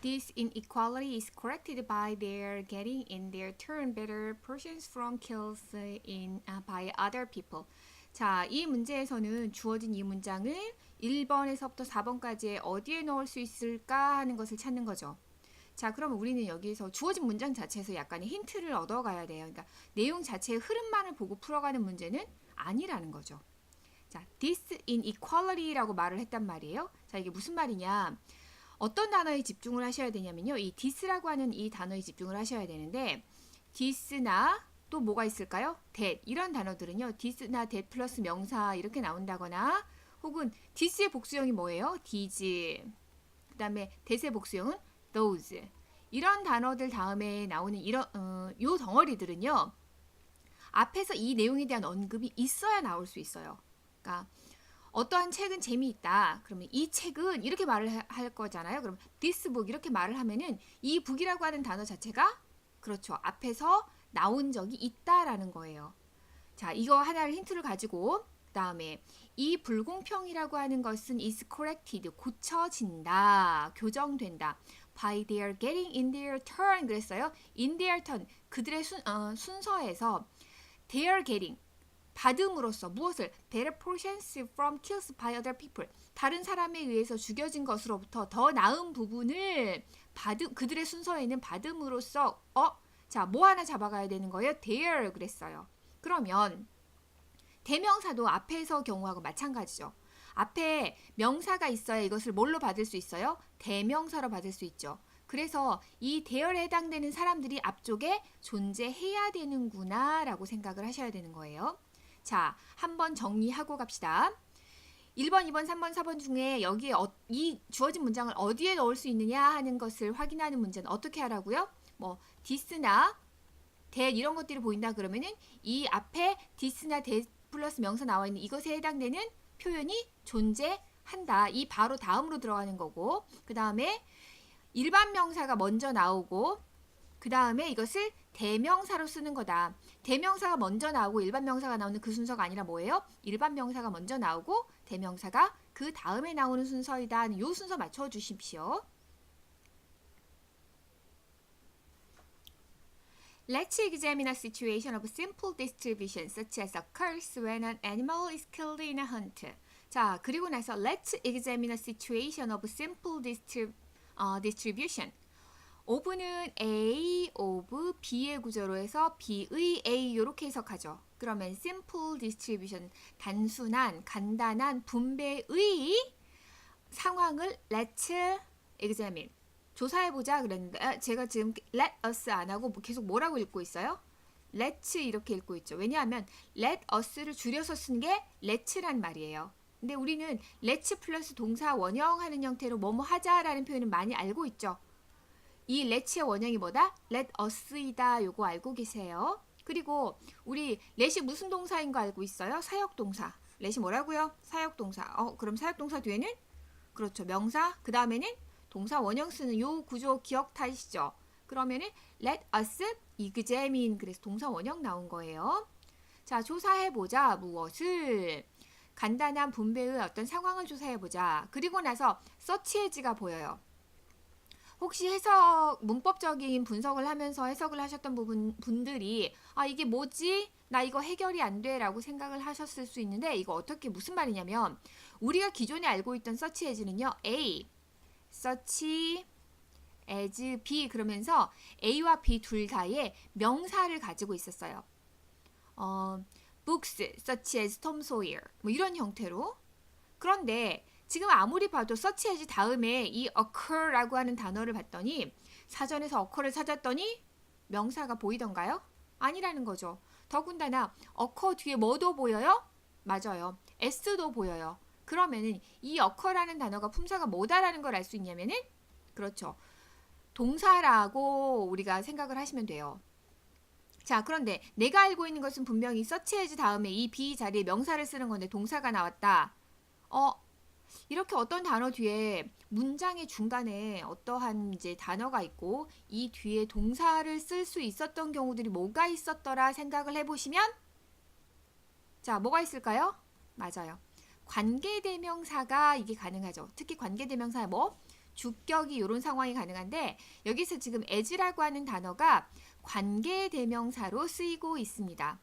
This inequality is corrected by their getting in their turn better portions from kills by other people. 자, 이 문제에서는 주어진 이 문장을 1번에서부터 4번까지 어디에 넣을 수 있을까 하는 것을 찾는 거죠. 자, 그러면 우리는 여기서 주어진 문장 자체에서 약간의 힌트를 얻어가야 돼요. 그러니까 내용 자체의 흐름만을 보고 풀어가는 문제는 아니라는 거죠. 자, this inequality라고 말을 했단 말이에요. 자, 이게 무슨 말이냐? 어떤 단어에 집중을 하셔야 되냐면요. 이 this라고 하는 이 단어에 집중을 하셔야 되는데 this나 또 뭐가 있을까요? that 이런 단어들은요. this나 that 플러스 명사 이렇게 나온다거나 혹은 this의 복수형이 뭐예요? these 그 다음에 that의 복수형은 those 이런 단어들 다음에 나오는 이런 요 덩어리들은요. 앞에서 이 내용에 대한 언급이 있어야 나올 수 있어요. 그러니까 어떠한 책은 재미있다. 그러면 이 책은 이렇게 말을 할 거잖아요. 그럼 this book 이렇게 말을 하면은 이 book이라고 하는 단어 자체가 그렇죠. 앞에서 나온 적이 있다라는 거예요. 자, 이거 하나를 힌트를 가지고 그다음에 이 불공평이라고 하는 것은 is corrected 고쳐진다. 교정된다. by their getting in their turn 그랬어요. in their turn 그들의 순서에서 their getting 받음으로써 무엇을 better portions from kills by other people 다른 사람에 의해서 죽여진 것으로부터 더 나은 부분을 그들의 순서에는 받음으로써 자, 뭐 하나 잡아가야 되는 거예요? their 그랬어요. 그러면 대명사도 앞에서 경우하고 마찬가지죠. 앞에 명사가 있어야 이것을 뭘로 받을 수 있어요? 대명사로 받을 수 있죠. 그래서 이 there에 해당되는 사람들이 앞쪽에 존재해야 되는구나 라고 생각을 하셔야 되는 거예요. 자, 한번 정리하고 갑시다. 1번, 2번, 3번, 4번 중에 여기에 이 주어진 문장을 어디에 넣을 수 있느냐 하는 것을 확인하는 문제는 어떻게 하라고요? 뭐 this나 that 이런 것들이 보인다 그러면은 이 앞에 this나 that 플러스 명사 나와 있는 이것에 해당되는 표현이 존재한다. 이 바로 다음으로 들어가는 거고 그 다음에 일반 명사가 먼저 나오고 그 다음에 이것을 대명사로 쓰는 거다. 대명사가 먼저 나오고 일반 명사가 나오는 그 순서가 아니라 뭐예요? 일반 명사가 먼저 나오고 대명사가 그 다음에 나오는 순서이다. 이 순서 맞춰주십시오. Let's examine a situation of simple distribution such as occurs when an animal is killed in a hunt. 자, 그리고 나서 let's examine a situation of simple distribution. of는 A of B의 구조로 해서 B의 A 이렇게 해석하죠. 그러면 simple distribution, 단순한, 간단한 분배의 상황을 let's examine. 조사해보자 그랬는데 제가 지금 let us 안 하고 계속 뭐라고 읽고 있어요? let's 이렇게 읽고 있죠. 왜냐하면 let us를 줄여서 쓴 게 let's란 말이에요. 근데 우리는 let's 플러스 동사 원형하는 형태로 뭐뭐 하자라는 표현을 많이 알고 있죠. 이 let's의 원형이 뭐다? let us이다. 요거 알고 계세요. 그리고 우리 let이 무슨 동사인 거 알고 있어요? 사역동사. let이 뭐라고요? 사역동사. 그럼 사역동사 뒤에는 그렇죠. 명사. 그 다음에는 동사 원형 쓰는 요 구조 기억하시죠? 그러면은 let us examine 그래서 동사 원형 나온 거예요. 자, 조사해보자. 무엇을? 간단한 분배의 어떤 상황을 조사해보자. 그리고 나서 search as가 보여요. 혹시 해석, 문법적인 분석을 하면서 해석을 하셨던 분들이 이게 뭐지? 나 이거 해결이 안 돼 라고 생각을 하셨을 수 있는데 이거 어떻게 무슨 말이냐면 우리가 기존에 알고 있던 search as는요. A search as B 그러면서 A와 B 둘 다의 명사를 가지고 있었어요. books such as Tom Sawyer 뭐 이런 형태로. 그런데 지금 아무리 봐도 search as 다음에 이 occur라고 하는 단어를 봤더니 사전에서 occur를 찾았더니 명사가 보이던가요? 아니라는 거죠. 더군다나 occur 뒤에 뭐도 보여요? 맞아요. s도 보여요. 그러면은 이 occur라는 단어가 품사가 뭐다라는 걸 알 수 있냐면은 그렇죠. 동사라고 우리가 생각을 하시면 돼요. 자, 그런데 내가 알고 있는 것은 분명히 search as 다음에 이 be 자리에 명사를 쓰는 건데 동사가 나왔다. 이렇게 어떤 단어 뒤에 문장의 중간에 어떠한 이제 단어가 있고 이 뒤에 동사를 쓸 수 있었던 경우들이 뭐가 있었더라 생각을 해보시면 자, 뭐가 있을까요? 맞아요. 관계대명사가 이게 가능하죠. 특히 관계대명사의 뭐? 주격이 이런 상황이 가능한데 여기서 지금 as라고 하는 단어가 관계대명사로 쓰이고 있습니다.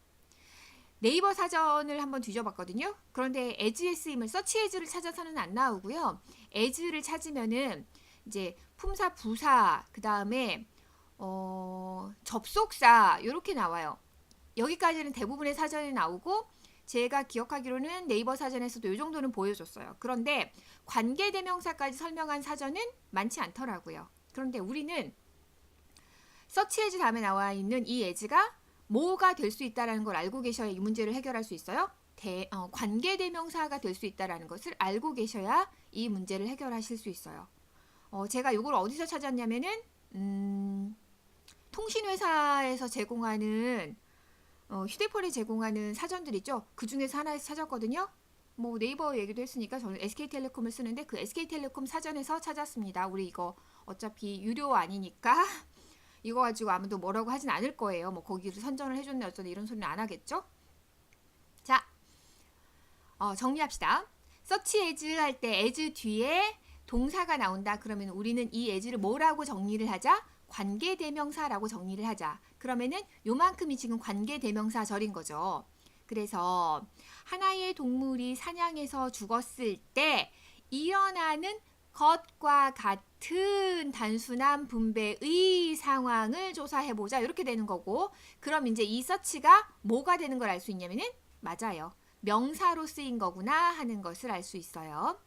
네이버 사전을 한번 뒤져봤거든요. 그런데 as의 쓰임을 search as를 찾아서는 안 나오고요. as를 찾으면은 이제 품사, 부사, 그 다음에 접속사 이렇게 나와요. 여기까지는 대부분의 사전에 나오고 제가 기억하기로는 네이버 사전에서도 이 정도는 보여줬어요. 그런데 관계대명사까지 설명한 사전은 많지 않더라고요. 그런데 우리는 search as 다음에 나와 있는 이 as가 뭐가 될 수 있다는 걸 알고 계셔야 이 문제를 해결할 수 있어요. 관계대명사가 될 수 있다는 것을 알고 계셔야 이 문제를 해결하실 수 있어요. 제가 이걸 어디서 찾았냐면은 통신회사에서 제공하는 휴대폰에 제공하는 사전들 있죠. 그 중에서 하나에서 찾았거든요. 뭐 네이버 얘기도 했으니까 저는 SK텔레콤을 쓰는데 그 SK텔레콤 사전에서 찾았습니다. 우리 이거 어차피 유료 아니니까 이거 가지고 아무도 뭐라고 하진 않을 거예요. 뭐 거기를 선전을 해줬네 어쩌네 이런 소리는 안 하겠죠. 자, 정리합시다. search as 할 때 as 뒤에 동사가 나온다. 그러면 우리는 이 as를 뭐라고 정리를 하자? 관계대명사라고 정리를 하자. 그러면은 요만큼이 지금 관계대명사절인 거죠. 그래서 하나의 동물이 사냥해서 죽었을 때 일어나는 것과 같은 단순한 분배의 상황을 조사해보자. 이렇게 되는 거고, 그럼 이제 이 서치가 뭐가 되는 걸 알 수 있냐면은 맞아요. 명사로 쓰인 거구나 하는 것을 알 수 있어요.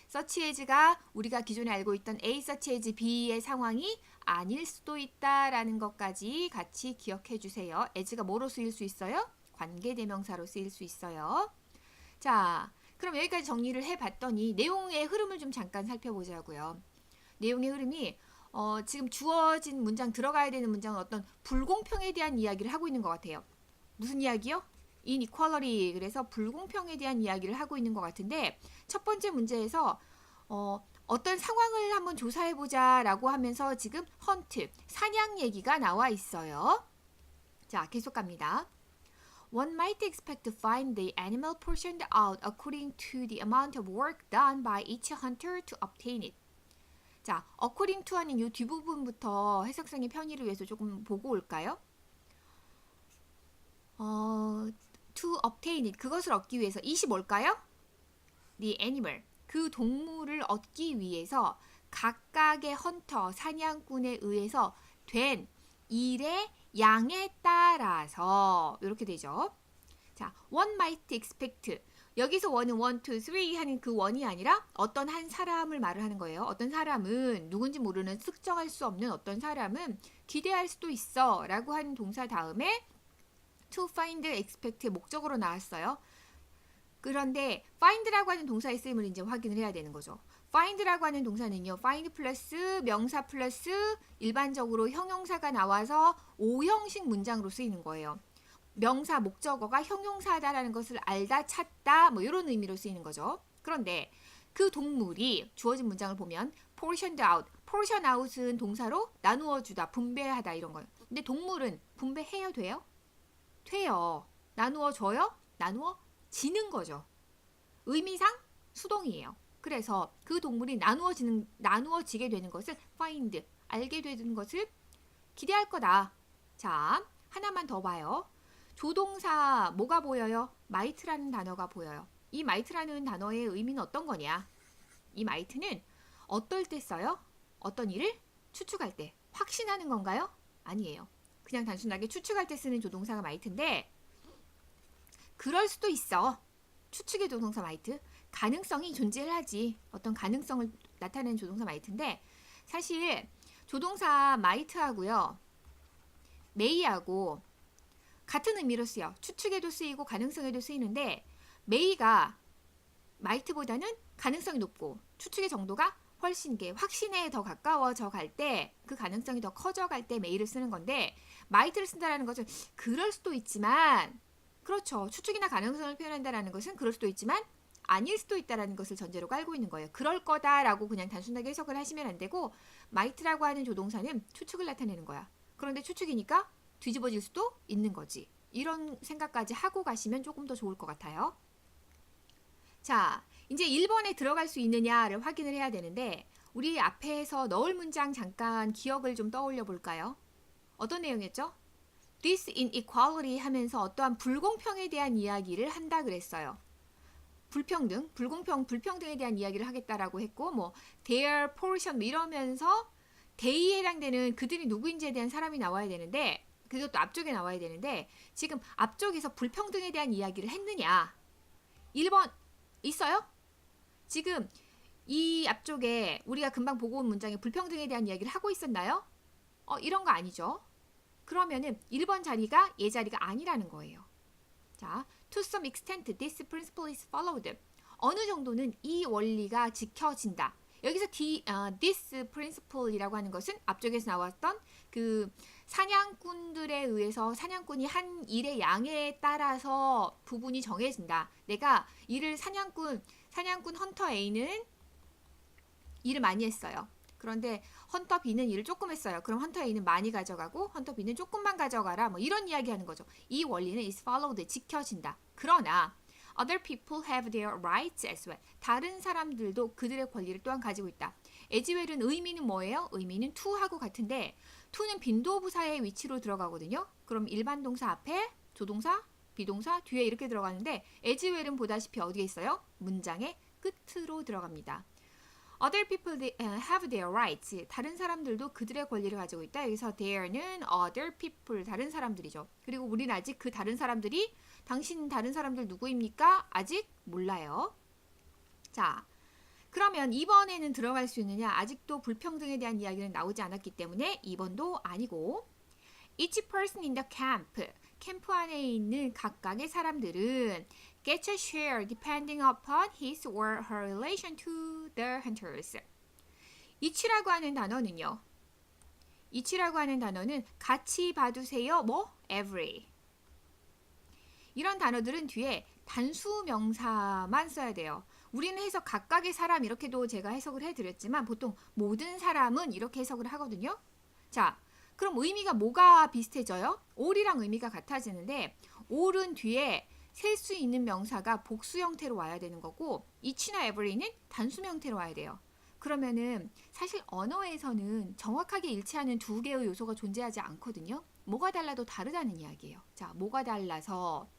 search as가 우리가 기존에 알고 있던 A search as B의 상황이 아닐 수도 있다라는 것까지 같이 기억해 주세요. as가 뭐로 쓰일 수 있어요? 관계대명사로 쓰일 수 있어요. 자, 그럼 여기까지 정리를 해봤더니 내용의 흐름을 좀 잠깐 살펴보자고요. 내용의 흐름이 지금 주어진 문장, 들어가야 되는 문장은 어떤 불공평에 대한 이야기를 하고 있는 것 같아요. 무슨 이야기요? inequality. 그래서 불공평에 대한 이야기를 하고 있는 것 같은데 첫 번째 문제에서 어떤 상황을 한번 조사해보자 라고 하면서 지금 헌트, 사냥 얘기가 나와 있어요. 자, 계속 갑니다. One might expect to find the animal portioned out according to the amount of work done by each hunter to obtain it. 자, according to 하는 이 뒷부분부터 해석상의 편의를 위해서 조금 보고 올까요? to obtain it, 그것을 얻기 위해서. it이 뭘까요? The animal, 그 동물을 얻기 위해서 각각의 헌터, 사냥꾼에 의해서 된 일의 양에 따라서 이렇게 되죠. 자, one might expect. 여기서 one은 1, 2, 3 하는 그 one이 아니라 어떤 한 사람을 말을 하는 거예요. 어떤 사람은 누군지 모르는 특정할 수 없는 어떤 사람은 기대할 수도 있어 라고 하는 동사 다음에 to find, expect의 목적으로 나왔어요. 그런데 find라고 하는 동사의 쓰임을 이제 확인을 해야 되는 거죠. find라고 하는 동사는요. find 플러스 명사 플러스 일반적으로 형용사가 나와서 오형식 문장으로 쓰이는 거예요. 명사 목적어가 형용사다라는 것을 알다, 찾다 뭐 이런 의미로 쓰이는 거죠. 그런데 그 동물이 주어진 문장을 보면 portioned out, portion out은 동사로 나누어 주다, 분배하다 이런 거예요. 근데 동물은 분배해야 돼요? 돼요. 나누어 줘요? 나누어 지는 거죠. 의미상 수동이에요. 그래서 그 동물이 나누어지게 되는 것을 find, 알게 되는 것을 기대할 거다. 자, 하나만 더 봐요. 조동사 뭐가 보여요? might라는 단어가 보여요. 이 might라는 단어의 의미는 어떤 거냐? 이 might는 어떨 때 써요? 어떤 일을 추측할 때. 확신하는 건가요? 아니에요. 그냥 단순하게 추측할 때 쓰는 조동사가 might인데 그럴 수도 있어. 추측의 조동사 might. 가능성이 존재를 하지. 어떤 가능성을 나타내는 조동사 might인데 사실 조동사 might하고요. may하고 같은 의미로 쓰여. 추측에도 쓰이고 가능성에도 쓰이는데 may가 might보다는 가능성이 높고 추측의 정도가 훨씬 확신에 더 가까워져 갈 때 그 가능성이 더 커져 갈 때 may를 쓰는 건데 might를 쓴다라는 것은 그럴 수도 있지만 그렇죠. 추측이나 가능성을 표현한다라는 것은 그럴 수도 있지만 아닐 수도 있다라는 것을 전제로 깔고 있는 거예요. 그럴 거다라고 그냥 단순하게 해석을 하시면 안 되고 might라고 하는 조동사는 추측을 나타내는 거야. 그런데 추측이니까 뒤집어질 수도 있는 거지. 이런 생각까지 하고 가시면 조금 더 좋을 것 같아요. 자, 이제 1번에 들어갈 수 있느냐를 확인을 해야 되는데 우리 앞에서 넣을 문장 잠깐 기억을 좀 떠올려 볼까요? 어떤 내용이었죠? This inequality 하면서 어떠한 불공평에 대한 이야기를 한다 그랬어요. 불평등, 불평등에 대한 이야기를 하겠다라고 했고, 뭐 their portion 이러면서 they에 해당되는 그들이 누구인지에 대한 사람이 나와야 되는데, 그것도 앞쪽에 나와야 되는데, 지금 앞쪽에서 불평등에 대한 이야기를 했느냐? 1번 있어요? 지금 이 앞쪽에 우리가 금방 보고 온 문장에 불평등에 대한 이야기를 하고 있었나요? 이런 거 아니죠. 그러면은 1번 자리가 얘 자리가 아니라는 거예요. 자, to some extent this principle is followed. 어느 정도는 이 원리가 지켜진다. 여기서 this principle이라고 하는 것은 앞쪽에서 나왔던 그 사냥꾼들에 의해서 사냥꾼이 한 일의 양에 따라서 부분이 정해진다. 내가 일을 사냥꾼 헌터 A는 일을 많이 했어요. 그런데 헌터 B는 일을 조금 했어요. 그럼 헌터 A는 많이 가져가고 헌터 B는 조금만 가져가라. 뭐 이런 이야기 하는 거죠. 이 원리는 is followed, 지켜진다. 그러나 other people have their rights as well. 다른 사람들도 그들의 권리를 또한 가지고 있다. as well은 의미는 뭐예요? 의미는 to하고 같은데 to는 빈도부사의 위치로 들어가거든요. 그럼 일반 동사 앞에 조동사, 비동사 뒤에 이렇게 들어가는데 as well은 보다시피 어디에 있어요? 문장의 끝으로 들어갑니다. Other people have their rights. 다른 사람들도 그들의 권리를 가지고 있다. 여기서 there는 other people, 다른 사람들이죠. 그리고 우리는 아직 그 다른 사람들이 당신 다른 사람들 누구입니까? 아직 몰라요. 자, 그러면 2번에는 들어갈 수 있느냐? 아직도 불평등에 대한 이야기는 나오지 않았기 때문에 2번도 아니고 Each person in the camp. 캠프 안에 있는 각각의 사람들은 get a share depending upon his or her relation to the hunters. each라고 하는 단어는요. each라고 하는 단어는 같이 봐두세요. 뭐? every. 이런 단어들은 뒤에 단수 명사만 써야 돼요. 우리는 해석 각각의 사람 이렇게도 제가 해석을 해드렸지만 보통 모든 사람은 이렇게 해석을 하거든요. 자, 그럼 의미가 뭐가 비슷해져요? all이랑 의미가 같아지는데 all은 뒤에 셀 수 있는 명사가 복수 형태로 와야 되는 거고 each나 every는 단수 형태로 와야 돼요. 그러면은 사실 언어에서는 정확하게 일치하는 두 개의 요소가 존재하지 않거든요. 뭐가 달라도 다르다는 이야기예요. 자, 뭐가 달라서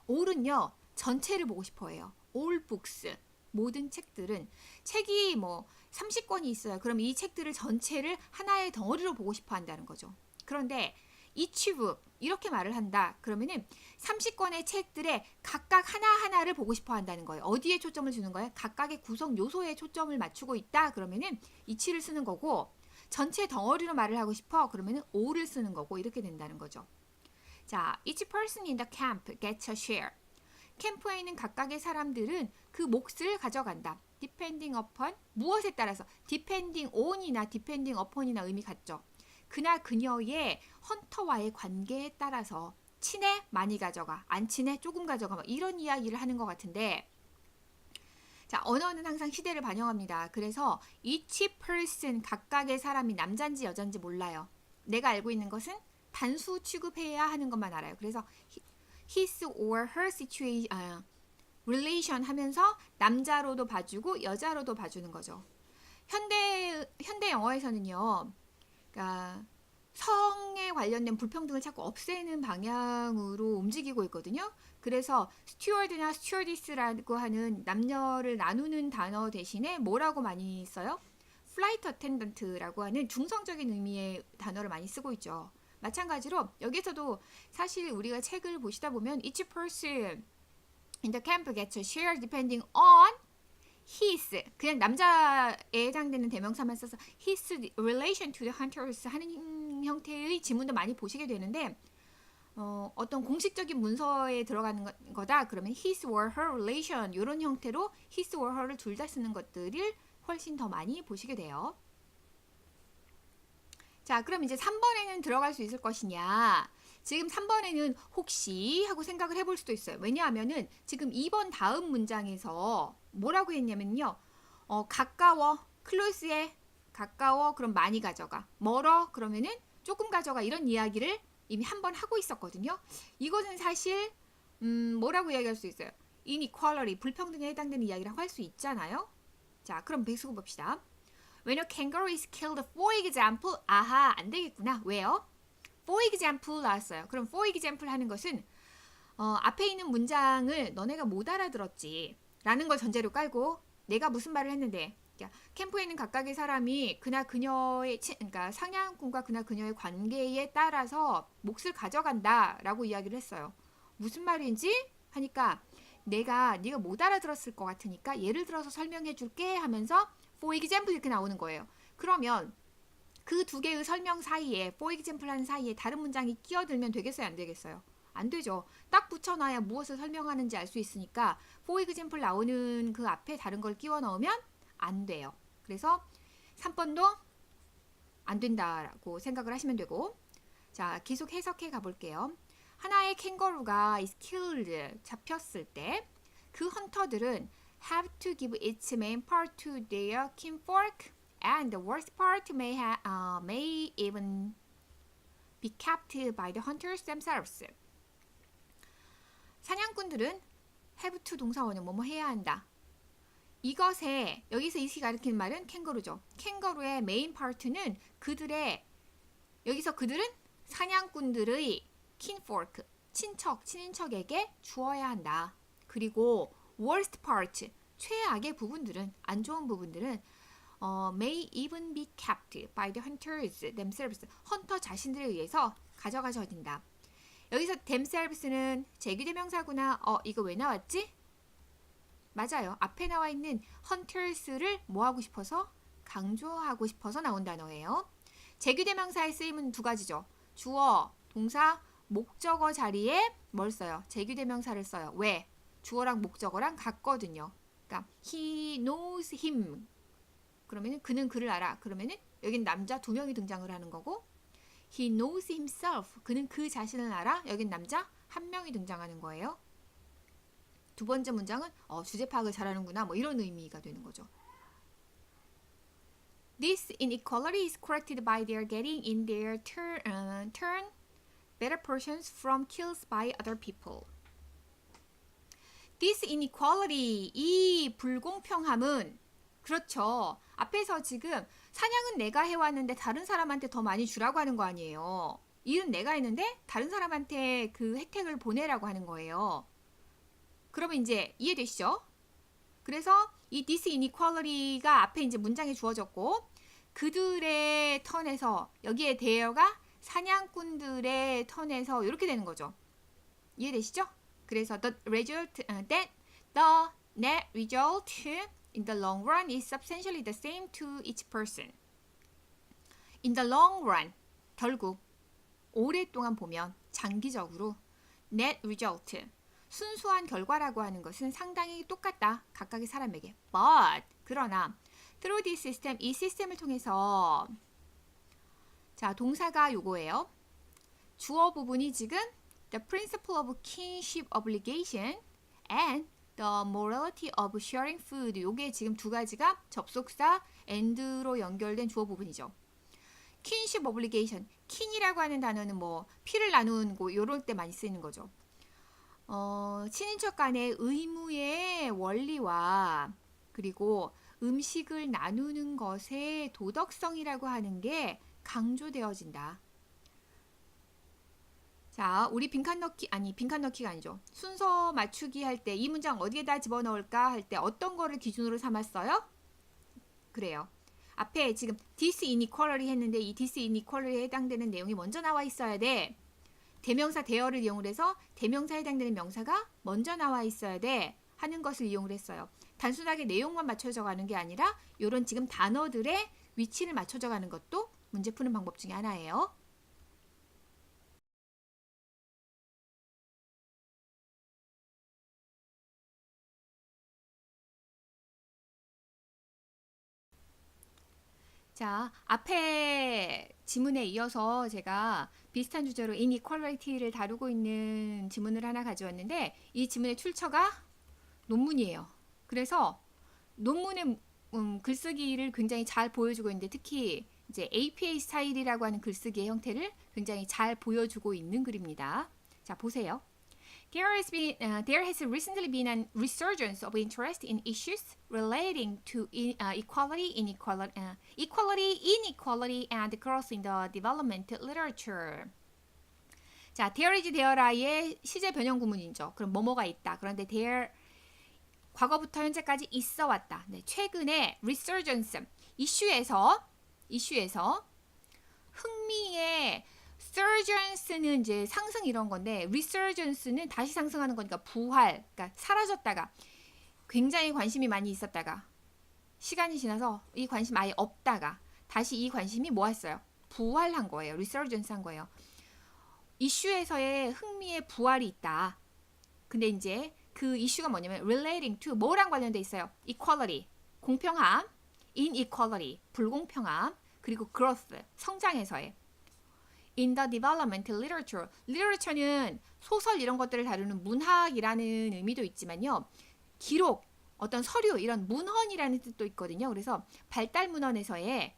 all은요 전체를 보고 싶어 해요. all books, 모든 책들은 책이 뭐 30권이 있어요. 그럼 이 책들을 전체를 하나의 덩어리로 보고 싶어 한다는 거죠. 그런데 each book 이렇게 말을 한다. 그러면은 30권의 책들의 각각 하나하나를 보고 싶어 한다는 거예요. 어디에 초점을 주는 거예요? 각각의 구성 요소에 초점을 맞추고 있다. 그러면은 each를 쓰는 거고 전체 덩어리로 말을 하고 싶어. 그러면은 all을 쓰는 거고 이렇게 된다는 거죠. 자, each person in the camp gets a share. 캠프에 있는 각각의 사람들은 그 몫을 가져간다. depending upon 무엇에 따라서 depending on이나 depending upon이나 의미 같죠. 그나 그녀의 헌터와의 관계에 따라서 친해 많이 가져가 안 친해 조금 가져가 막 이런 이야기를 하는 것 같은데 자 언어는 항상 시대를 반영합니다. 그래서 each person 각각의 사람이 남잔지 여잔지 몰라요. 내가 알고 있는 것은 단수 취급해야 하는 것만 알아요. 그래서 his or her situation relation 하면서 남자로도 봐주고 여자로도 봐주는 거죠. 현대 영어에서는요. 그러니까 성에 관련된 불평등을 자꾸 없애는 방향으로 움직이고 있거든요. 그래서 스튜어드나 스튜어디스라고 하는 남녀를 나누는 단어 대신에 뭐라고 많이 써요? 플라이트 어텐던트라고 하는 중성적인 의미의 단어를 많이 쓰고 있죠. 마찬가지로 여기서도 사실 우리가 책을 보시다 보면 each person in the camp gets a share depending on his 그냥 남자에 해당되는 대명사만 써서 his relation to the hunters 하는 형태의 지문도 많이 보시게 되는데 어떤 공식적인 문서에 들어가는 거다 그러면 his or her relation 이런 형태로 his or her를 둘 다 쓰는 것들을 훨씬 더 많이 보시게 돼요. 자, 그럼 이제 3번에는 들어갈 수 있을 것이냐? 지금 3번에는 혹시 하고 생각을 해볼 수도 있어요. 왜냐하면은 지금 2번 다음 문장에서 뭐라고 했냐면요. 가까워, close에 가까워, 그럼 많이 가져가. 멀어, 그러면은 조금 가져가. 이런 이야기를 이미 한 번 하고 있었거든요. 이것은 사실 뭐라고 이야기할 수 있어요? inequality, 불평등에 해당되는 이야기라고 할 수 있잖아요. 자, 그럼 백수고 봅시다. When a kangaroo is killed, for example. 아하, 안 되겠구나. 왜요? For example 나왔어요. 그럼 for example 하는 것은 앞에 있는 문장을 너네가 못 알아들었지 라는 걸 전제로 깔고 내가 무슨 말을 했는데 캠프에 있는 각각의 사람이 그나 그녀의 그러니까 사냥꾼과 그나 그녀의 관계에 따라서 몫을 가져간다 라고 이야기를 했어요. 무슨 말인지 하니까 네가 못 알아들었을 것 같으니까 예를 들어서 설명해 줄게 하면서 for example 이렇게 나오는 거예요. 그러면 그 두 개의 설명 사이에 for example 하는 사이에 다른 문장이 끼어들면 되겠어요? 안 되겠어요? 안 되죠. 딱 붙여놔야 무엇을 설명하는지 알 수 있으니까 for example 나오는 그 앞에 다른 걸 끼워 넣으면 안 돼요. 그래서 3번도 안 된다라고 생각을 하시면 되고, 자 계속 해석해 가볼게요. 하나의 캥거루가 is killed 잡혔을 때 그 헌터들은 have to give its main part to their kinfolk and the worst part may even be kept by the hunters themselves. 사냥꾼들은 have to 동사원은 뭐뭐 해야 한다. 이것에 여기서 이시 가리키는 말은 캥거루죠. 캥거루의 메인 파트는 여기서 그들은 사냥꾼들의 kinfolk 친인척에게 주어야 한다. 그리고 worst part 최악의 부분들은 안 좋은 부분들은 may even be kept by the hunters themselves. 헌터 자신들에 의해서 가져가져진다. 여기서 themselves는 제규대명사구나. 이거 왜 나왔지? 맞아요. 앞에 나와 있는 hunters를 뭐하고 싶어서? 강조하고 싶어서 나온 단어예요. 제규대명사의 쓰임은 두 가지죠. 주어, 동사, 목적어 자리에 뭘 써요? 제규대명사를 써요. 왜? 주어랑 목적어랑 같거든요. 그러니까 he knows him. 그러면은 그는 그를 알아. 그러면은 여긴 남자 두 명이 등장을 하는 거고, he knows himself. 그는 그 자신을 알아. 여긴 남자 한 명이 등장하는 거예요. 두 번째 문장은 주제 파악을 잘하는구나 뭐 이런 의미가 되는 거죠. This inequality is corrected by their getting in their turn better portions from kills by other people. This inequality, 이 불공평함은 그렇죠. 앞에서 지금 사냥은 내가 해왔는데 다른 사람한테 더 많이 주라고 하는 거 아니에요. 일은 내가 했는데 다른 사람한테 그 혜택을 보내라고 하는 거예요. 그러면 이제 이해되시죠? 그래서 이 this inequality가 앞에 이제 문장에 주어졌고 그들의 턴에서 여기에 대어가 사냥꾼들의 턴에서 이렇게 되는 거죠. 이해되시죠? 그래서 the net result in the long run is substantially the same to each person. In the long run, 결국 오랫동안 보면 장기적으로 net result, 순수한 결과라고 하는 것은 상당히 똑같다. 각각의 사람에게. But, 그러나 through this system, 이 시스템을 통해서 자, 동사가 요거예요. 주어 부분이 지금 the principle of kinship obligation and the morality of sharing food. 요게 지금 두 가지가 접속사 and로 연결된 주어 부분이죠. kinship obligation. kin이라고 하는 단어는 뭐 피를 나누고 요럴 때 많이 쓰이는 거죠. 친인척 간의 의무의 원리와 그리고 음식을 나누는 것의 도덕성이라고 하는 게 강조되어진다. 자, 우리 빈칸 넣기가 아니죠. 순서 맞추기 할 때 이 문장 어디에다 집어넣을까 할 때 어떤 거를 기준으로 삼았어요? 그래요. 앞에 지금 this inequality 했는데 이 this inequality에 해당되는 내용이 먼저 나와 있어야 돼. 대명사 대어를 이용을 해서 대명사에 해당되는 명사가 먼저 나와 있어야 돼 하는 것을 이용을 했어요. 단순하게 내용만 맞춰져 가는 게 아니라 이런 지금 단어들의 위치를 맞춰져 가는 것도 문제 푸는 방법 중에 하나예요. 자, 앞에 지문에 이어서 제가 비슷한 주제로 inequality를 다루고 있는 지문을 하나 가져왔는데 이 지문의 출처가 논문이에요. 그래서 논문의 글쓰기를 굉장히 잘 보여주고 있는데 특히 이제 APA 스타일이라고 하는 글쓰기의 형태를 굉장히 잘 보여주고 있는 글입니다. 자, 보세요. There has recently been a resurgence of interest in issues relating to equality, inequality, and growth in the development literature. 자, there is there의 시제 변형 구문이죠. 그럼 뭐뭐가 있다. 그런데 there 과거부터 현재까지 있어 왔다. 네, 최근에 resurgence 이슈에서 흥미의 surgence는 이제 상승 이런 건데 resurgence는 다시 상승하는 거니까 부활, 그러니까 사라졌다가 굉장히 관심이 많이 있었다가 시간이 지나서 이 관심 아예 없다가 다시 이 관심이 뭐 했어요? 부활한 거예요. resurgence 한 거예요. 이슈에서의 흥미의 부활이 있다. 근데 이제 그 이슈가 뭐냐면 relating to 뭐랑 관련돼 있어요? equality, 공평함, inequality, 불공평함, 그리고 growth, 성장에서의 in the development literature. literature는 소설 이런 것들을 다루는 문학이라는 의미도 있지만요. 기록, 어떤 서류 이런 문헌이라는 뜻도 있거든요. 그래서 발달 문헌에서의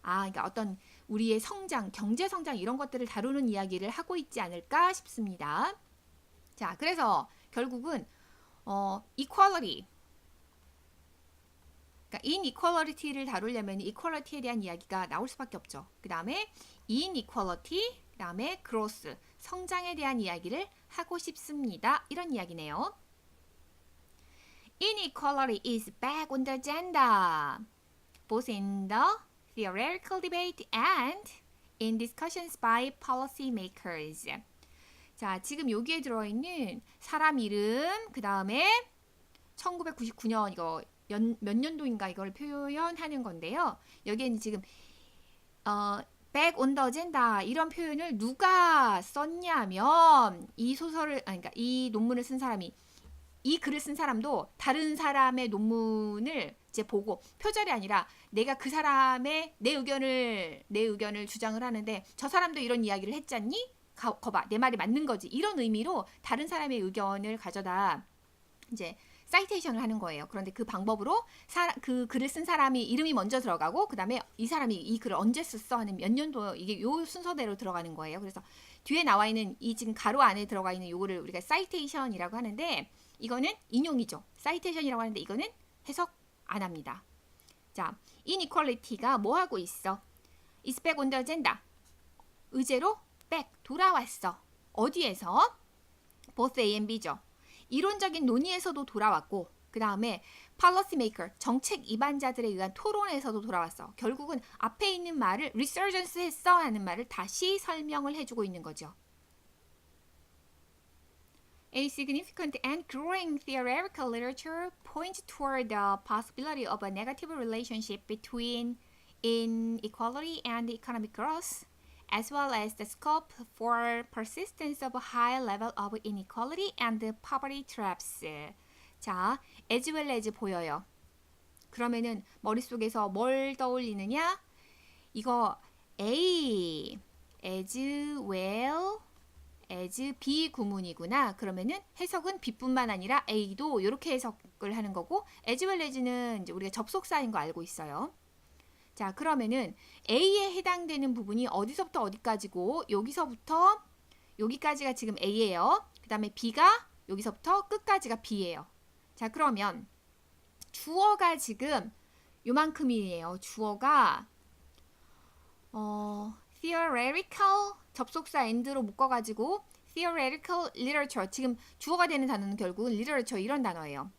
그러니까 어떤 우리의 성장, 경제 성장 이런 것들을 다루는 이야기를 하고 있지 않을까 싶습니다. 자, 그래서 결국은 equality, 그러니까 inequality를 다루려면 equality에 대한 이야기가 나올 수밖에 없죠. 그 다음에 inequality, 그 다음에 growth, 성장에 대한 이야기를 하고 싶습니다. 이런 이야기네요. Inequality is back on the agenda, both in the theoretical debate and in discussions by policymakers. 자, 지금 여기에 들어있는 사람 이름, 그 다음에 1999년 이거 몇 년도인가 이걸 표현하는 건데요. 여기에는 지금 back on the agenda 이런 표현을 누가 썼냐면 이 소설을 그러니까 이 논문을 쓴 사람이 이 글을 쓴 사람도 다른 사람의 논문을 이제 보고 표절이 아니라 내가 그 사람의 내 의견을 주장을 하는데 저 사람도 이런 이야기를 했잖니? 거봐 내 말이 맞는 거지 이런 의미로 다른 사람의 의견을 가져다 이제 사이테이션을 하는 거예요. 그런데 그 방법으로 그 글을 쓴 사람이 이름이 먼저 들어가고 그 다음에 이 사람이 이 글을 언제 썼어 하는 몇 년도 이게 요 순서대로 들어가는 거예요. 그래서 뒤에 나와 있는 이 지금 가로 안에 들어가 있는 요거를 우리가 사이테이션이라고 하는데 이거는 인용이죠. 사이테이션이라고 하는데 이거는 해석 안 합니다. 자, inequality가 뭐 하고 있어? It's back on the agenda. 의제로 back 돌아왔어. 어디에서? Both A and B죠. 이론적인 논의에서도 돌아왔고 그 다음에 policymaker, 정책 입안자들에 의한 토론에서도 돌아왔어. 결국은 앞에 있는 말을 resurgence 했어 하는 말을 다시 설명을 해주고 있는 거죠. A significant and growing theoretical literature points toward the possibility of a negative relationship between inequality and economic growth, as well as the scope for persistence of a high level of inequality and poverty traps. 자, as well as 보여요. 그러면은 머릿속에서 뭘 떠올리느냐? 이거 A, as well as B 구문이구나. 그러면은 해석은 B뿐만 아니라 A도 이렇게 해석을 하는 거고 as well as는 이제 우리가 접속사인 거 알고 있어요. 자, 그러면은 A에 해당되는 부분이 어디서부터 어디까지고 여기서부터 여기까지가 지금 A예요. 그 다음에 B가 여기서부터 끝까지가 B예요. 자, 그러면 주어가 지금 요만큼이에요. 주어가 theoretical 접속사 and로 묶어가지고 theoretical literature 지금 주어가 되는 단어는 결국은 literature 이런 단어예요.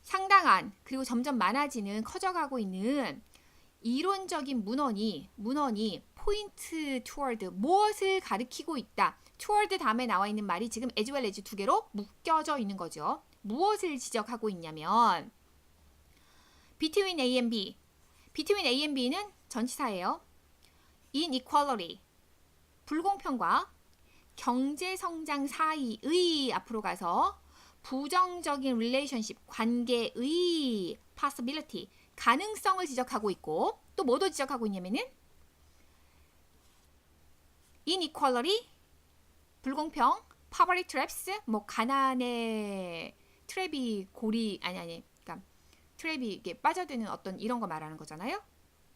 상당한 그리고 점점 많아지는 커져가고 있는 이론적인 문헌이 point toward 무엇을 가리키고 있다. toward 다음에 나와 있는 말이 지금 as well as 두 개로 묶여져 있는 거죠. 무엇을 지적하고 있냐면 between A and B. between A and B는 전치사예요. inequality 불공평과 경제 성장 사이의 앞으로 가서 부정적인 relationship 관계의 possibility 가능성을 지적하고 있고 또 뭐도 지적하고 있냐면은 inequality 불공평 poverty traps 뭐 가난의 트랩이 고리 그러니까 트랩이 이게 빠져드는 어떤 이런 거 말하는 거잖아요.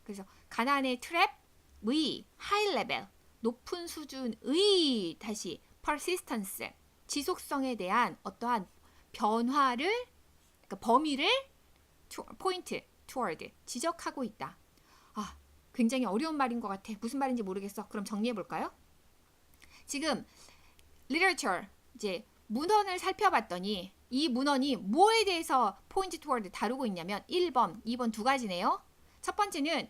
그래서 가난의 트랩의 high level 높은 수준의 다시 persistence 지속성에 대한 어떠한 변화를, 그러니까 범위를 포인트, toward, 지적하고 있다. 아, 굉장히 어려운 말인 것 같아. 무슨 말인지 모르겠어. 그럼 정리해 볼까요? 지금 literature, 이제 문헌을 살펴봤더니 이 문헌이 뭐에 대해서 포인트 toward 다루고 있냐면 1번, 2번 두 가지네요. 첫 번째는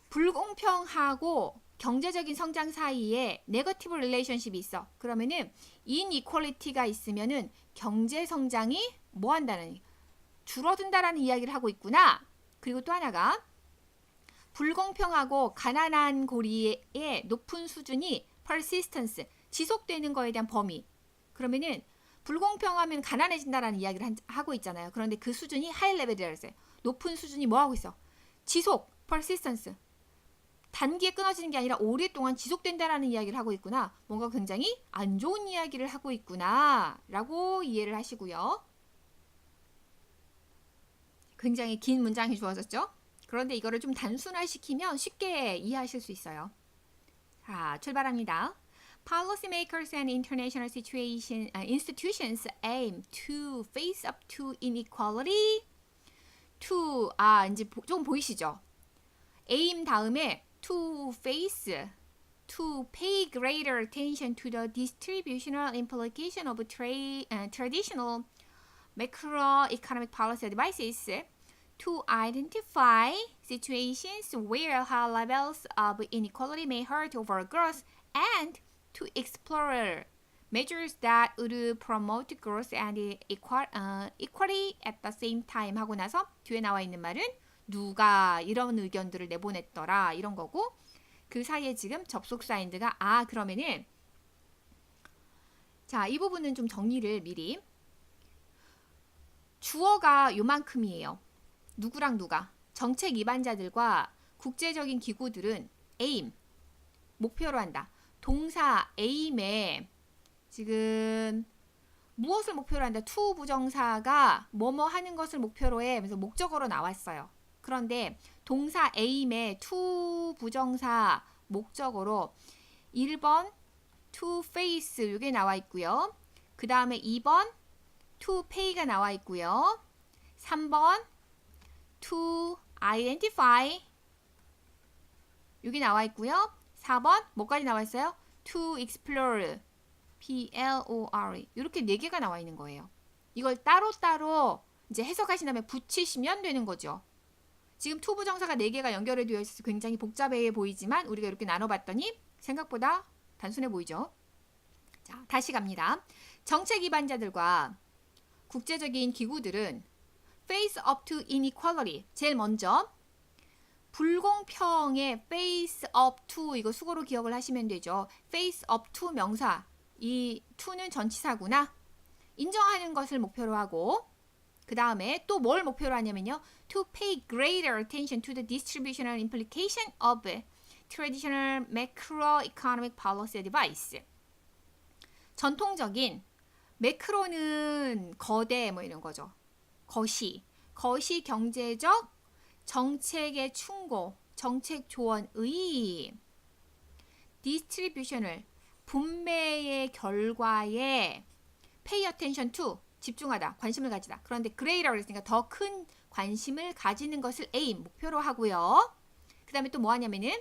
불공평하고 경제적인 성장 사이에 네거티브 릴레이션십이 있어. 그러면은 인이퀄리티가 있으면은 경제 성장이 뭐 한다는, 줄어든다라는 이야기를 하고 있구나. 그리고 또 하나가 불공평하고 가난한 고리의 높은 수준이 persistence, 지속되는 거에 대한 범위. 그러면은 불공평하면 가난해진다라는 이야기를 하고 있잖아요. 그런데 그 수준이 high level이라고 했어요. 높은 수준이 뭐 하고 있어? 지속, persistence. 단기에 끊어지는 게 아니라 오랫동안 지속된다라는 이야기를 하고 있구나. 뭔가 굉장히 안 좋은 이야기를 하고 있구나 라고 이해를 하시고요. 굉장히 긴 문장이 주어졌죠? 그런데 이거를 좀 단순화시키면 쉽게 이해하실 수 있어요. 자, 출발합니다. Policymakers and international institutions aim to face up to inequality. to, 이제 좀 보이시죠? aim 다음에 to face, to pay greater attention to the distributional implication of traditional macroeconomic policy advices, to identify situations where high levels of inequality may hurt overgrowth, and to explore measures that would promote growth and equality at the same time 하고 나서 뒤에 나와 있는 말은 누가 이런 의견들을 내보냈더라 이런 거고, 그 사이에 지금 접속사 인드가 그러면은 자, 이 부분은 좀 정리를 미리. 주어가 요만큼이에요. 누구랑 누가? 정책 입안자들과 국제적인 기구들은 aim, 목표로 한다. 동사 aim에 지금 무엇을 목표로 한다? to 부정사가 뭐뭐 하는 것을 목표로 해. 그래서 목적어로 나왔어요. 그런데 동사 aim에 to 부정사 목적어로 1번 to face 이게 나와 있고요. 그 다음에 2번 to pay가 나와 있고요. 3번 to identify 이게 나와 있고요. 4번 뭐까지 나와 있어요? to explore PLORE 이렇게 4개가 나와 있는 거예요. 이걸 따로따로 이제 해석하신 다음에 붙이시면 되는 거죠. 지금 to 부정사가 4개가 연결이 되어 있어서 굉장히 복잡해 보이지만 우리가 이렇게 나눠봤더니 생각보다 단순해 보이죠. 자, 다시 갑니다. 정책 입안자들과 국제적인 기구들은 face up to inequality, 제일 먼저 불공평에 face up to, 이거 수고로 기억을 하시면 되죠. face up to 명사, 이 to는 전치사구나. 인정하는 것을 목표로 하고, 그 다음에 또 뭘 목표로 하냐면요. to pay greater attention to the distributional implication of traditional macroeconomic policy advice. 전통적인 매크로는 거대 뭐 이런 거죠. 거시 경제적 정책의 충고, 정책 조언의 distributional 분배의 결과에 pay attention to 집중하다, 관심을 가지다. 그런데 greater 그랬으니까 더 큰 관심을 가지는 것을 aim 목표로 하고요. 그 다음에 또 뭐 하냐면은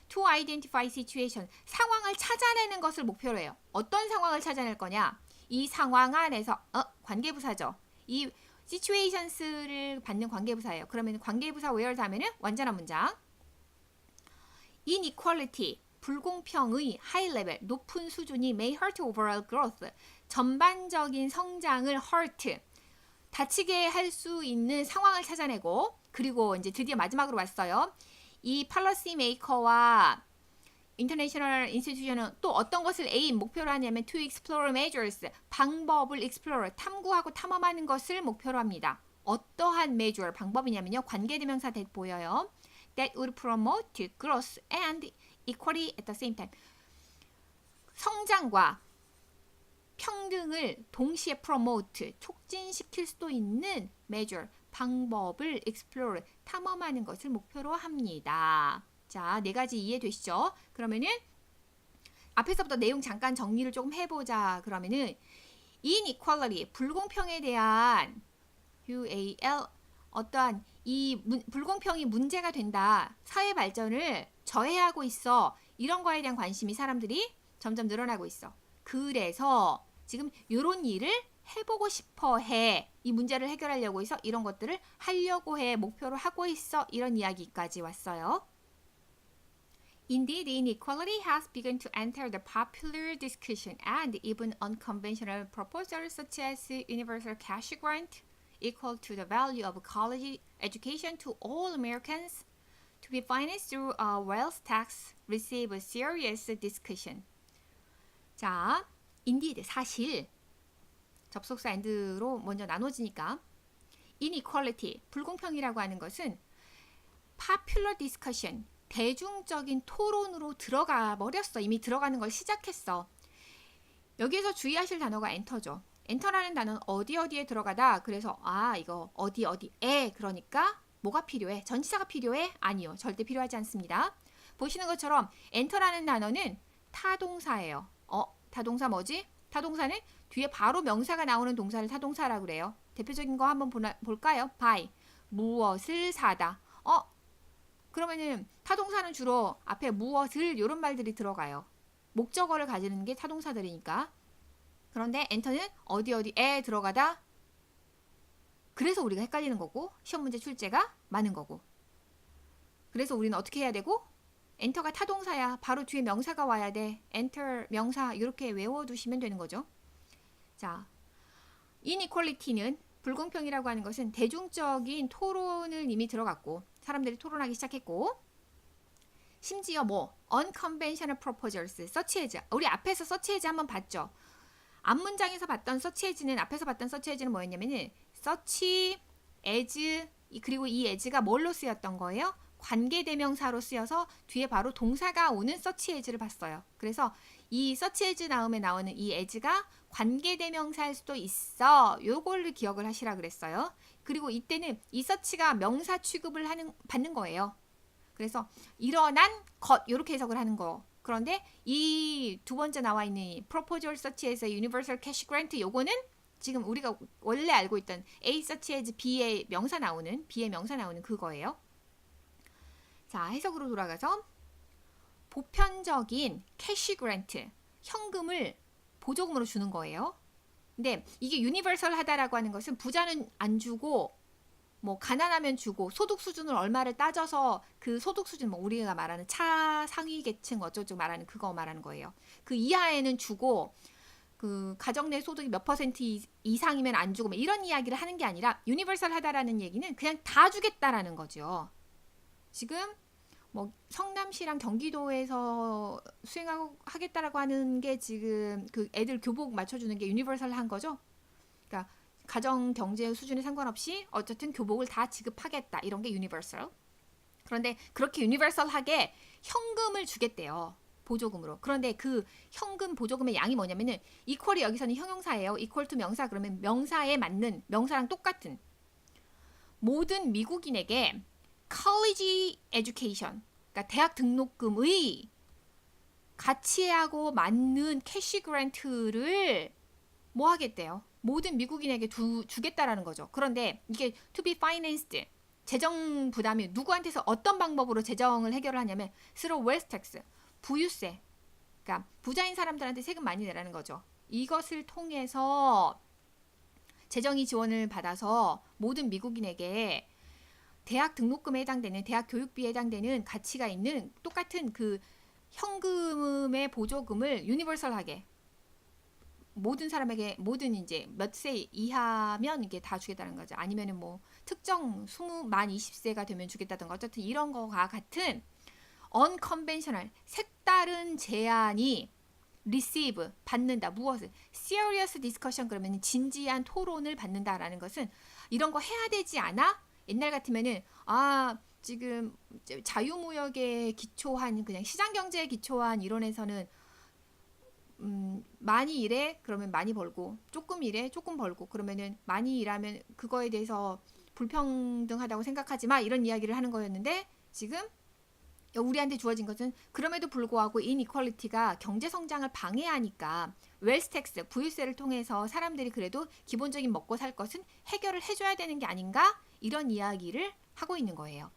to identify situation 상황을 찾아내는 것을 목표로 해요. 어떤 상황을 찾아낼 거냐? 이 상황 안에서 관계부사죠. 이 situations를 받는 관계부사예요. 그러면 관계부사 where's 하면은 완전한 문장. inequality 불공평의 high level 높은 수준이 may hurt overall growth 전반적인 성장을 hurt 다치게 할 수 있는 상황을 찾아내고, 그리고 이제 드디어 마지막으로 왔어요. 이 policy maker와 인터내셔널 인스티튜션은 또 어떤 것을 aim 목표로 하냐면 to explore measures 방법을 explore 탐구하고 탐험하는 것을 목표로 합니다. 어떠한 measure 방법이냐면요. 관계대명사 보여요. that would promote growth and equality at the same time. 성장과 평등을 동시에 promote 촉진시킬 수도 있는 measure 방법을 explore 탐험하는 것을 목표로 합니다. 자, 4가지 이해되시죠? 그러면은 앞에서부터 내용 잠깐 정리를 조금 해보자. 그러면은 inequality, 불공평에 대한 UAL, 어떠한 이 불공평이 문제가 된다. 사회 발전을 저해하고 있어. 이런 거에 대한 관심이 사람들이 점점 늘어나고 있어. 그래서 지금 이런 일을 해보고 싶어 해. 이 문제를 해결하려고 해서 이런 것들을 하려고 해. 목표로 하고 있어. 이런 이야기까지 왔어요. Indeed, inequality has begun to enter the popular discussion and even unconventional proposals such as universal cash grant equal to the value of college education to all Americans to be financed through a wealth tax receive serious discussion. 자, indeed, 사실 접속사 and로 먼저 나눠지니까 inequality, 불공평이라고 하는 것은 popular discussion, 대중적인 토론으로 들어가 버렸어. 이미 들어가는 걸 시작했어. 여기에서 주의하실 단어가 엔터죠. 엔터라는 단어는 어디에 들어가다. 그래서 이거 어디에 그러니까 뭐가 필요해? 전치사가 필요해? 아니요. 절대 필요하지 않습니다. 보시는 것처럼 엔터라는 단어는 타동사예요. 타동사 뭐지? 타동사는 뒤에 바로 명사가 나오는 동사를 타동사라고 그래요. 대표적인 거 한번 볼까요? buy, 무엇을 사다. 그러면은 타동사는 주로 앞에 무엇을 이런 말들이 들어가요. 목적어를 가지는 게 타동사들이니까. 그런데 엔터는 어디에 들어가다. 그래서 우리가 헷갈리는 거고 시험 문제 출제가 많은 거고. 그래서 우리는 어떻게 해야 되고? 엔터가 타동사야. 바로 뒤에 명사가 와야 돼. 엔터 명사 이렇게 외워두시면 되는 거죠. 자, inequality는 불공평이라고 하는 것은 대중적인 토론을 이미 들어갔고 사람들이 토론하기 시작했고 심지어 unconventional proposals, search as 우리 앞에서 search as 한번 봤죠. 앞문장에서 봤던 search as는 앞에서 봤던 search as는 뭐였냐면은 search as 그리고 이 as가 뭘로 쓰였던 거예요? 관계대명사로 쓰여서 뒤에 바로 동사가 오는 search as를 봤어요. 그래서 이 search as 다음에 나오는 이 as가 관계대명사일 수도 있어. 요거를 기억을 하시라 그랬어요. 그리고 이때는 이 search가 명사 취급을 받는 거예요. 그래서 일어난 것 이렇게 해석을 하는 거. 그런데 이 두 번째 나와 있는 proposal such as universal cash grant 요거는 지금 우리가 원래 알고 있던 A such as B의 명사 나오는 그거예요. 자, 해석으로 돌아가서 보편적인 캐시 그랜트, 현금을 보조금으로 주는 거예요. 근데 이게 유니버설 하다라고 하는 것은 부자는 안 주고 가난하면 주고 소득 수준을 얼마를 따져서 그 소득 수준 우리가 말하는 차 상위 계층 어쩌고 말하는 그거 말하는 거예요. 그 이하에는 주고 그 가정 내 소득이 몇 퍼센트 이상이면 안 주고 이런 이야기를 하는 게 아니라 유니버설 하다라는 얘기는 그냥 다 주겠다라는 거죠. 지금 성남시랑 경기도에서 수행하겠다라고 하는 게 지금 그 애들 교복 맞춰주는 게 유니버설 한 거죠. 그러니까 가정 경제 수준에 상관없이 어쨌든 교복을 다 지급하겠다 이런 게 유니버설. 그런데 그렇게 유니버설하게 현금을 주겠대요. 보조금으로. 그런데 그 현금 보조금의 양이 뭐냐면은 equal이 여기서는 형용사예요. equal to 명사 그러면 명사에 맞는 명사랑 똑같은 모든 미국인에게 college education 그러니까 대학 등록금의 가치하고 맞는 캐시 그랜트를 하겠대요. 모든 미국인에게 주겠다라는 거죠. 그런데 이게 to be financed 재정 부담이 누구한테서 어떤 방법으로 재정을 해결을 하냐면 through wealth tax 부유세 그러니까 부자인 사람들한테 세금 많이 내라는 거죠. 이것을 통해서 재정이 지원을 받아서 모든 미국인에게 대학 등록금에 해당되는 대학 교육비에 해당되는 가치가 있는 똑같은 그 현금의 보조금을 유니버설하게 모든 사람에게 모든 이제 몇 세 이하면 이게 다 주겠다는 거죠. 아니면은 특정 만 20세가 되면 주겠다든가 어쨌든 이런 거와 같은 unconventional 색다른 제안이 receive 받는다. 무엇을? serious discussion 그러면 진지한 토론을 받는다라는 것은 이런 거 해야 되지 않아? 옛날 같으면은 지금 자유무역에 기초한 그냥 시장경제에 기초한 이론에서는 많이 일해 그러면 많이 벌고 조금 일해 조금 벌고 그러면은 많이 일하면 그거에 대해서 불평등하다고 생각하지 마 이런 이야기를 하는 거였는데 지금 우리한테 주어진 것은 그럼에도 불구하고 이니퀄리티가 경제 성장을 방해하니까 웰스 텍스, 부유세를 통해서 사람들이 그래도 기본적인 먹고 살 것은 해결을 해줘야 되는 게 아닌가? 이런 이야기를 하고 있는 거예요.